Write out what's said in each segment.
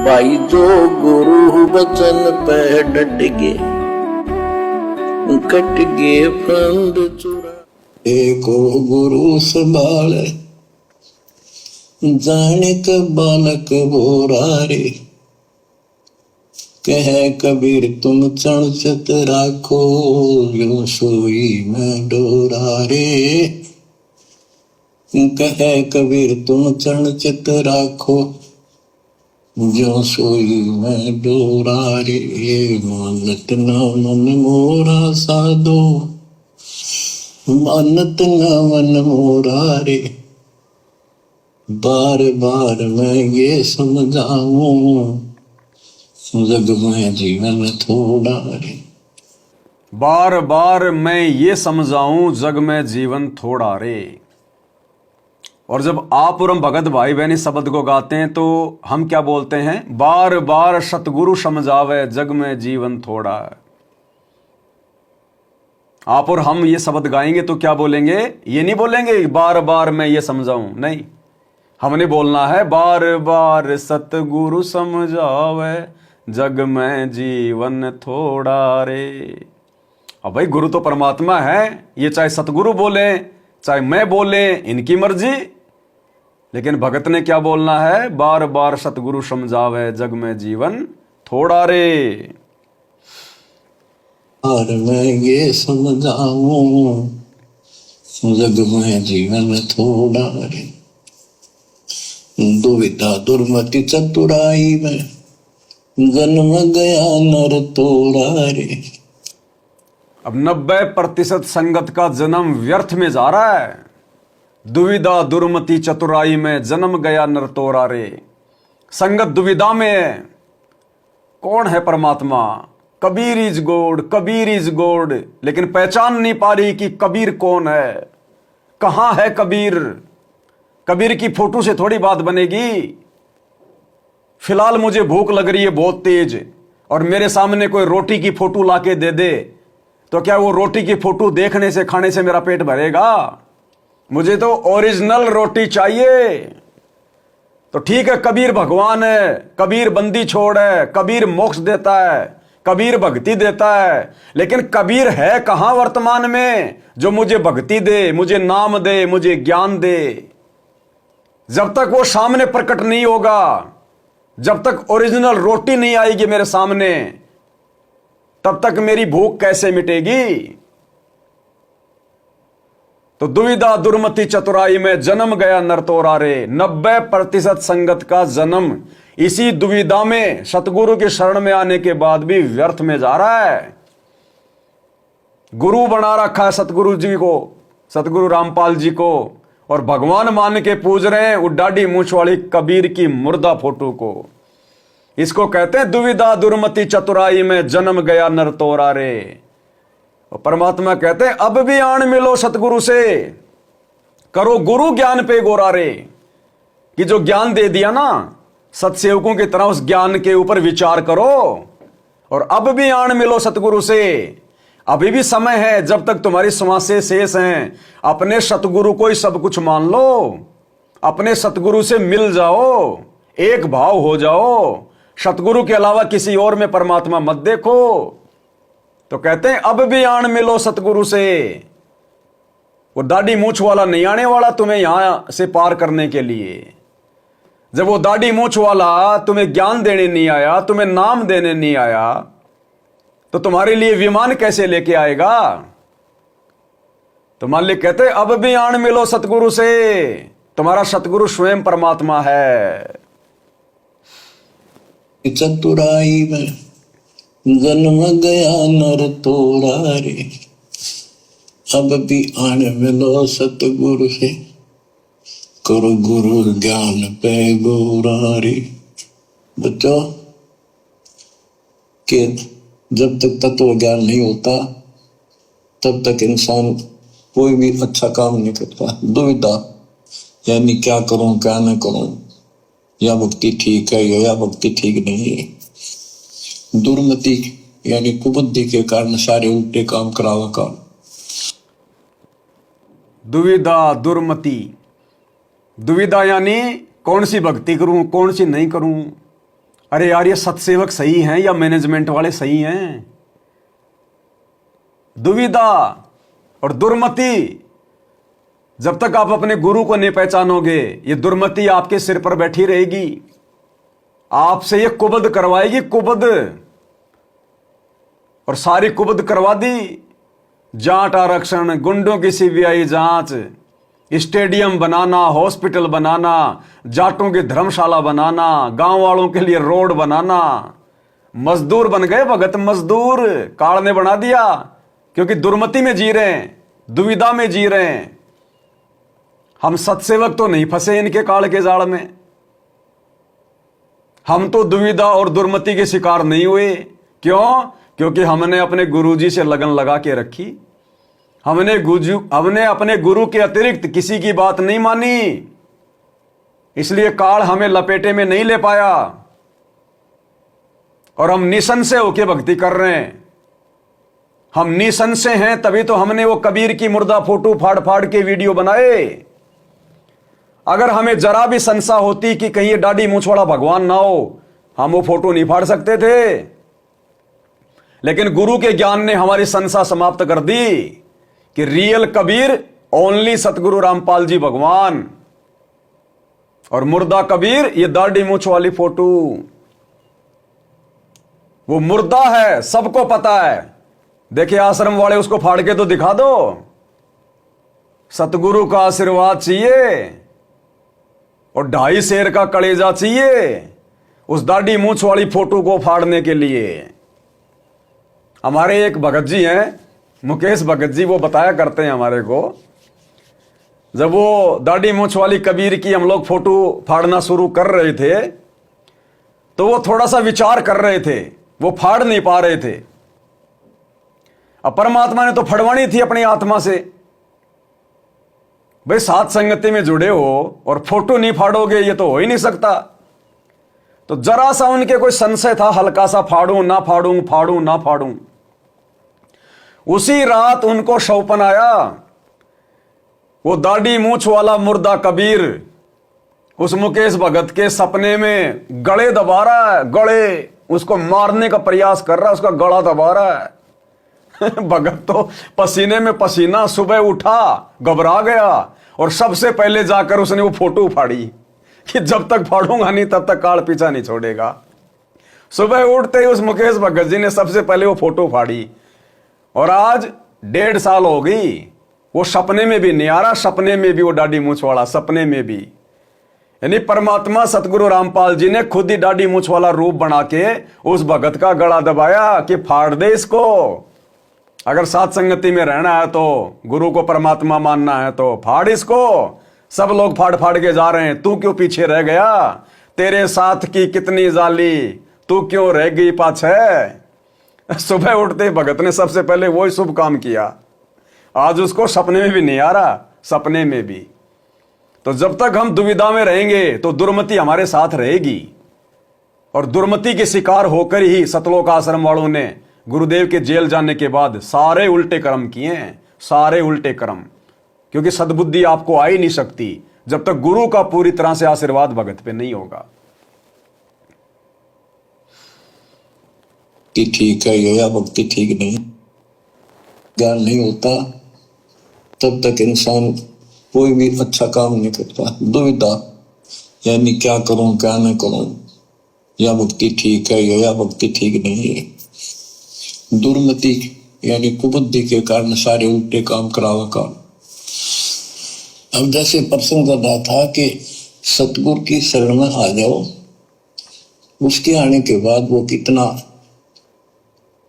भाई जो गुरु बचन पे डट गे, कट गे फंद चुरा। एको गुरु संभाले जाने का बालक बोरा रे, कह कबीर तुम चढ़ राखो यो सोई में डोरा रे। कह कबीर तुम चढ़ राखो जो सोई में डोरा रे। मानत न मन मोरा साधो, मानत न मन मोरा रे। बार बार मैं ये समझाऊं जग में जीवन थोड़ा रे। बार बार मैं ये समझाऊं जग में जीवन थोड़ा रे। और जब आप और हम भगत भाई बहन इस शब्द को गाते हैं तो हम क्या बोलते हैं? बार बार सतगुरु समझावे जग में जीवन थोड़ा है। आप और हम ये शब्द गाएंगे तो क्या बोलेंगे? ये नहीं बोलेंगे बार बार मैं ये समझाऊं, नहीं, हमने बोलना है बार बार सतगुरु समझावे जग में जीवन थोड़ा रे। अब भाई गुरु तो परमात्मा है, ये चाहे सतगुरु बोले चाहे मैं बोले, इनकी मर्जी। लेकिन भगत ने क्या बोलना है? बार बार सतगुरु समझावे जग में जीवन थोड़ा रे। और मैं ये समझाऊं जग में जीवन थोड़ा रे। दुविधा दुर्मति चतुराई में जन्म गया नर तोड़ा रे। अब 90% संगत का जन्म व्यर्थ में जा रहा है। दुविधा दुर्मति चतुराई में जन्म गया नर तोड़ा रे। संगत दुविधा में है। कौन है परमात्मा? Kabir is God, Kabir is God, लेकिन पहचान नहीं पा रही कि कबीर कौन है, कहां है कबीर। कबीर की फोटो से थोड़ी बात बनेगी। फिलहाल मुझे भूख लग रही है बहुत तेज, और मेरे सामने कोई रोटी की फोटो लाके दे दे, तो क्या वो रोटी की फोटो देखने से खाने से मेरा पेट भरेगा? मुझे तो ओरिजिनल रोटी चाहिए। तो ठीक है, कबीर भगवान है, कबीर बंदी छोड़ है, कबीर मोक्ष देता है, कबीर भक्ति देता है, लेकिन कबीर है कहां वर्तमान में जो मुझे भक्ति दे, मुझे नाम दे, मुझे ज्ञान दे? जब तक वो सामने प्रकट नहीं होगा, जब तक ओरिजिनल रोटी नहीं आएगी मेरे सामने, तब तक मेरी भूख कैसे मिटेगी? तो दुविधा दुर्मति चतुराई में जन्म गया नर तोड़ा रे। 90% संगत का जन्म इसी दुविधा में सतगुरु की शरण में आने के बाद भी व्यर्थ में जा रहा है। गुरु बना रखा है सतगुरु जी को, सतगुरु रामपाल जी को, और भगवान मान के पूज रहे हैं वो डाडी मूछ वाली कबीर की मुर्दा फोटो को। इसको कहते हैं दुविधा दुर्मति चतुराई में जन्म गया नर तोड़ा रे। और परमात्मा कहते हैं अब भी आन मिलो सतगुरु से, करो गुरु ज्ञान पे गोरा रे। कि जो ज्ञान दे दिया ना, सतसेवकों की तरह उस ज्ञान के ऊपर विचार करो। और अब भी आन मिलो सतगुरु से। अभी भी समय है, जब तक तुम्हारी श्वासें शेष हैं, अपने सतगुरु को ही सब कुछ मान लो। अपने सतगुरु से मिल जाओ, एक भाव हो जाओ। सतगुरु के अलावा किसी और में परमात्मा मत देखो। तो कहते हैं अब भी आन मिलो सतगुरु से। वो दाढ़ी मूछ वाला नहीं आने वाला तुम्हें यहां से पार करने के लिए। जब वो दाढ़ी मूछ वाला तुम्हें ज्ञान देने नहीं आया, तुम्हें नाम देने नहीं आया, तो तुम्हारे लिए विमान कैसे लेके आएगा? तो मालिक कहते हैं अब भी आन मिलो सतगुरु से। तुम्हारा सतगुरु स्वयं परमात्मा है। चतुराई में जन्म गया नर तोड़ा रे। अब भी आन मिलो सतगुरु से, करो गुरु ज्ञान पे गोरा रे। बच्चों के जब तक तत्व ज्ञान नहीं होता तब तक इंसान कोई भी अच्छा काम नहीं करता। दुविधा यानी क्या करूं क्या न करूं, या भक्ति ठीक है या भक्ति ठीक नहीं है। दुर्मति यानी कुबुद्धि के कारण सारे उल्टे काम करावा का। दुविधा दुर्मति, दुविधा यानी कौन सी भक्ति करूं कौन सी नहीं करूं। अरे यार, ये सत्सेवक सही हैं या मैनेजमेंट वाले सही हैं? दुविधा और दुर्मति, जब तक आप अपने गुरु को नहीं पहचानोगे, ये दुर्मति आपके सिर पर बैठी रहेगी, आपसे ये कुबद करवाएगी, कुबद। और सारी कुबद करवा दी। जाट आरक्षण, गुंडों की सीबीआई जांच, स्टेडियम बनाना, हॉस्पिटल बनाना, जाटों की धर्मशाला बनाना, गांव वालों के लिए रोड बनाना। मजदूर बन गए भगत, मजदूर काल ने बना दिया, क्योंकि दुर्मति में जी रहे हैं, दुविधा में जी रहे हैं। हम सत्सेवक तो नहीं फंसे इनके काल के जाल में, हम तो दुविधा और दुर्मति के शिकार नहीं हुए। क्यों? क्योंकि हमने अपने गुरुजी से लगन लगा के रखी। हमने अपने गुरु के अतिरिक्त किसी की बात नहीं मानी, इसलिए काल हमें लपेटे में नहीं ले पाया और हम निसंशय होके भक्ति कर रहे हैं। हम निसंशय हैं, तभी तो हमने वो कबीर की मुर्दा फोटो फाड़ फाड़ के वीडियो बनाए। अगर हमें जरा भी संशय होती कि कहीं ये दाढ़ी मूंछ वाला भगवान ना हो, हम वो फोटो नहीं फाड़ सकते थे। लेकिन गुरु के ज्ञान ने हमारी संशय समाप्त कर दी कि रियल कबीर ओनली सतगुरु रामपाल जी भगवान, और मुर्दा कबीर ये दाढ़ी मूंछ वाली फोटो। वो मुर्दा है, सबको पता है। देखिए, आश्रम वाले उसको फाड़ के तो दिखा दो। सतगुरु का आशीर्वाद चाहिए और 2.5 शेर का कलेजा चाहिए उस दाढ़ी मूंछ वाली फोटो को फाड़ने के लिए। हमारे एक भगत जी हैं, मुकेश भगत जी, वो बताया करते हैं हमारे को, जब वो दाढ़ी मूंछ वाली कबीर की हम लोग फोटो फाड़ना शुरू कर रहे थे, तो वो थोड़ा सा विचार कर रहे थे, वो फाड़ नहीं पा रहे थे। अब परमात्मा ने तो फड़वानी थी अपनी आत्मा से। भाई, साथ संगति में जुड़े हो और फोटो नहीं फाड़ोगे, ये तो हो ही नहीं सकता। तो जरा सा उनके कोई संशय था, हल्का सा, फाड़ूं ना फाड़ूं, फाड़ूं ना फाड़ूं। उसी रात उनको शौपन आया, वो दाढ़ी मूंछ वाला मुर्दा कबीर उस मुकेश भगत के सपने में गले दबा रहा है, गले उसको मारने का प्रयास कर रहा है, उसका गला दबा रहा है। भगत तो पसीने में पसीना, सुबह उठा, घबरा गया और सबसे पहले जाकर उसने वो फोटो फाड़ी कि जब तक फाड़ूंगा नहीं तब तक काल पीछा नहीं छोड़ेगा। सुबह उठते ही उस मुकेश भगत जी ने सबसे पहले वो फोटो फाड़ी, और आज 1.5 साल हो गई, वो सपने में भी नहीं आ रहा, सपने में भी वो दाढ़ी मूंछ वाला, सपने में भी। यानी परमात्मा सतगुरु रामपाल जी ने खुद ही दाढ़ी मूंछ वाला रूप बना के उस भगत का गला दबाया कि फाड़ दे इसको। अगर साथ संगति में रहना है तो, गुरु को परमात्मा मानना है तो फाड़ इसको। सब लोग फाड़ फाड़ के जा रहे हैं, तू क्यों पीछे रह गया? तेरे साथ की कितनी जाली, तू क्यों रह गई पाछे? सुबह उठते भगत ने सबसे पहले वही शुभ काम किया। आज उसको सपने में भी नहीं आ रहा, सपने में भी। तो जब तक हम दुविधा में रहेंगे तो दुर्मति हमारे साथ रहेगी, और दुर्मति के शिकार होकर ही सतलोक आश्रम वालों ने गुरुदेव के जेल जाने के बाद सारे उल्टे कर्म किए हैं, सारे उल्टे कर्म। क्योंकि सद्बुद्धि आपको आ ही नहीं सकती जब तक गुरु का पूरी तरह से आशीर्वाद भगत पे नहीं होगा। कि ठीक है ये, या भक्ति ठीक नहीं, ज्ञान नहीं होता तब तक इंसान कोई भी अच्छा काम नहीं करता। दुविधा, यानी क्या करूं क्या न करूं, या भक्ति ठीक है या भक्ति ठीक नहीं है। दुर्मति यानी कुबुद्धि के कारण सारे उल्टे काम करावा काम। अब जैसे प्रसंग कर रहा था कि सतगुरु की शरण में आ जाओ, उसके आने के बाद वो कितना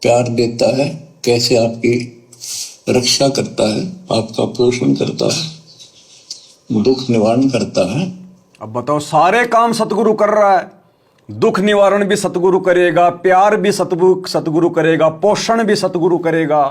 प्यार देता है, कैसे आपकी रक्षा करता है, आपका पोषण करता है, दुख निवारण करता है। अब बताओ, सारे काम सतगुरु कर रहा है। दुख निवारण भी सतगुरु करेगा, प्यार भी सतगुरु करेगा, पोषण भी सतगुरु करेगा,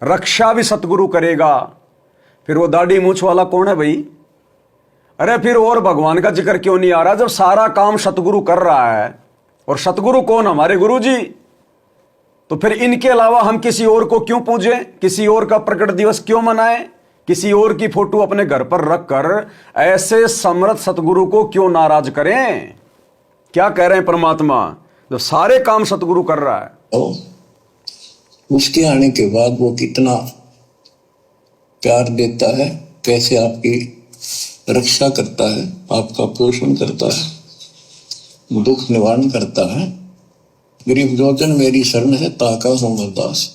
रक्षा भी सतगुरु करेगा। फिर वो दाढ़ी मूंछ वाला कौन है भाई? अरे फिर और भगवान का जिक्र क्यों नहीं आ रहा जब सारा काम सतगुरु कर रहा है? और सतगुरु कौन? हमारे गुरु जी। तो फिर इनके अलावा हम किसी और को क्यों पूजें? किसी और का प्रकट दिवस क्यों मनाएं? किसी और की फोटो अपने घर पर रखकर ऐसे समर्थ सतगुरु को क्यों नाराज करें? क्या कह रहे हैं परमात्मा, जब सारे काम सतगुरु कर रहा है। तो उसके आने के बाद वो कितना प्यार देता है, कैसे आपकी रक्षा करता है, आपका पोषण करता है, दुख निवारण करता है। गरीब जोजन मेरी शरण है, ताका हूं मैं दास,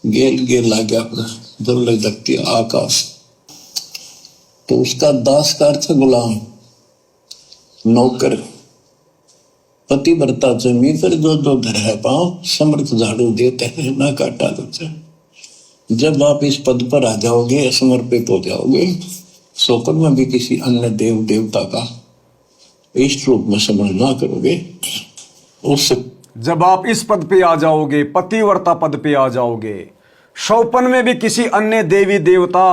गेल गेल लाग्या दुर्लभ दक्ति आकाश। तो उसका दास का अर्थ गुलाम, नौकर, पतिव्रता जमी पर जो जो धर है पांव, समर्थ झाड़ू देते हैं ना काटा देते हैं। जब आप इस पद पर आ जाओगे, समर्पित हो जाओगे, सोकर में भी किसी अन्य देव देवता का इष्ट रूप में समझ ना करोगे, उस जब आप इस पद पे आ जाओगे, पतिव्रता पद पे आ जाओगे, शौपन में भी किसी अन्य देवी देवता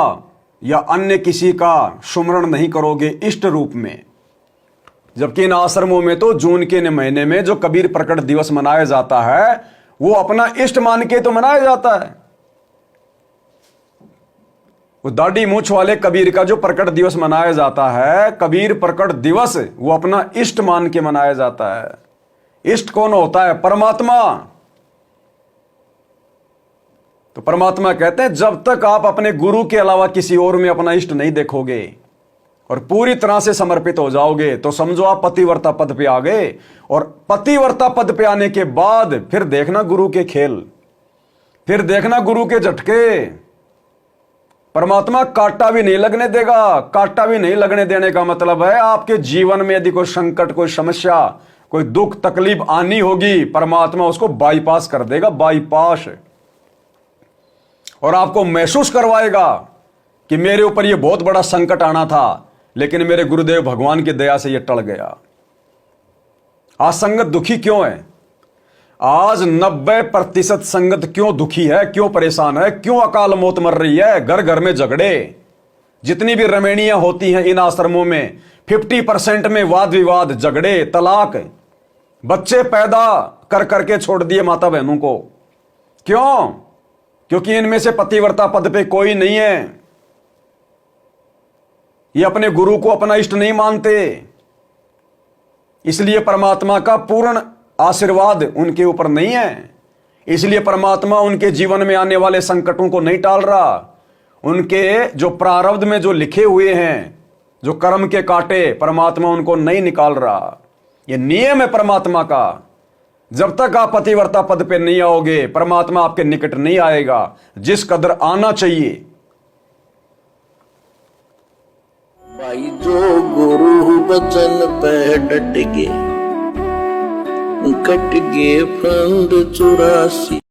या अन्य किसी का सुमरण नहीं करोगे इष्ट रूप में। जबकि इन आश्रमों में तो जून के महीने में जो कबीर प्रकट दिवस मनाया जाता है, वो अपना इष्ट मान के तो मनाया जाता है। वो दाढ़ी मूछ वाले कबीर का जो प्रकट दिवस मनाया जाता है, कबीर प्रकट दिवस, वो अपना इष्ट मान के मनाया जाता है। इष्ट कौन होता है? परमात्मा। तो परमात्मा कहते हैं जब तक आप अपने गुरु के अलावा किसी और में अपना इष्ट नहीं देखोगे और पूरी तरह से समर्पित हो जाओगे, तो समझो आप पतिव्रता पद पे आ गए। और पतिव्रता पद पे आने के बाद फिर देखना गुरु के खेल, फिर देखना गुरु के झटके। परमात्मा कांटा भी नहीं लगने देगा। कांटा भी नहीं लगने देने का मतलब है आपके जीवन में यदि कोई संकट, कोई समस्या, कोई दुख तकलीफ आनी होगी, परमात्मा उसको बाईपास कर देगा, बाईपास। और आपको महसूस करवाएगा कि मेरे ऊपर यह बहुत बड़ा संकट आना था, लेकिन मेरे गुरुदेव भगवान की दया से यह टल गया। आज संगत दुखी क्यों है? आज 90% संगत क्यों दुखी है, क्यों परेशान है, क्यों अकाल मौत मर रही है? घर घर में झगड़े, जितनी भी रमणियां होती हैं इन आश्रमों में, 50% में वाद विवाद, झगड़े, तलाक, बच्चे पैदा कर करके छोड़ दिए माता बहनों को। क्यों? क्योंकि इनमें से पतिव्रता पद पे कोई नहीं है। ये अपने गुरु को अपना इष्ट नहीं मानते, इसलिए परमात्मा का पूर्ण आशीर्वाद उनके ऊपर नहीं है। इसलिए परमात्मा उनके जीवन में आने वाले संकटों को नहीं टाल रहा। उनके जो प्रारब्ध में जो लिखे हुए हैं, जो कर्म के कांटे, परमात्मा उनको नहीं निकाल रहा। ये नियम है परमात्मा का। जब तक आप पतिव्रता पद पे नहीं आओगे, परमात्मा आपके निकट नहीं आएगा जिस कदर आना चाहिए। भाई जो गुरु बचन पे डट गे, कट गे फंद 84।